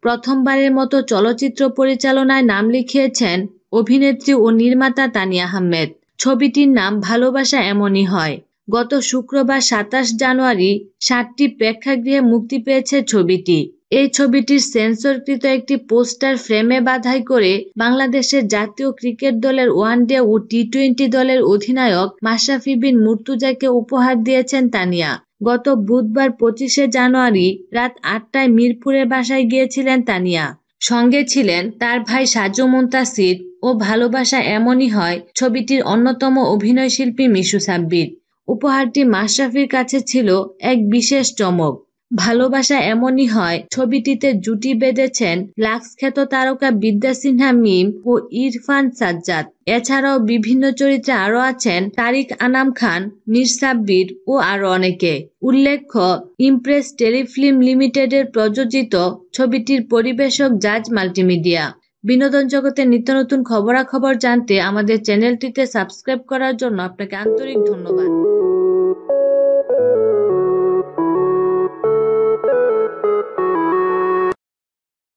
প্রথমবারের মতো চলচ্চিত্র পরিচালনায় নাম লিখিয়েছেন অভিনেত্রী ও নির্মাতা তানিয়া আহমেদ। ছবিটির নাম ভালোবাসা এমনই হয়। গত শুক্রবার ২৭ জানুয়ারি ৭টি প্রেক্ষাগৃহে মুক্তি পেয়েছে ছবিটি। এই ছবিটির সেন্সরকৃত একটি পোস্টার ফ্রেমে বাধাই করে বাংলাদেশের জাতীয় ক্রিকেট দলের ওয়ানডে ও টি-20 দলের অধিনায়ক মাশরাফি বিন মুর্তজাকে উপহার দিয়েছেন তানিয়া। গত বুধবার ২৫শে জানুয়ারি রাত ৮টায় মিরপুরের বাসায় গিয়েছিলেন তানিয়া। সঙ্গে ছিলেন তার ভাই সাজু মুনতাসির ও ভালোবাসা এমনই হয় ছবিটির অন্যতম অভিনয়শিল্পী মিশু সাব্বির। উপহারটি মাশরাফির কাছে ছিল এক বিশেষ চমক। ভালোবাসা এমনই হয় ছবিটিতে জুটি বেঁধেছেন লাক্স খ্যাত তারকা বিদ্যা সিনহা মিম ও ইরফান সাজ্জাদ। এছাড়াও বিভিন্ন চরিত্রে আরও আছেন তারিক আনাম খান, মীর সাব্বির ও আরও অনেকে। উল্লেখ্য, ইমপ্রেস টেলিফিল্ম লিমিটেডের প্রযোজিত ছবিটির পরিবেশক জাজ মাল্টিমিডিয়া। বিনোদন জগতের নিত্য নতুন খবরাখবর জানতে আমাদের চ্যানেলটিতে সাবস্ক্রাইব করার জন্য আপনাকে আন্তরিক ধন্যবাদ।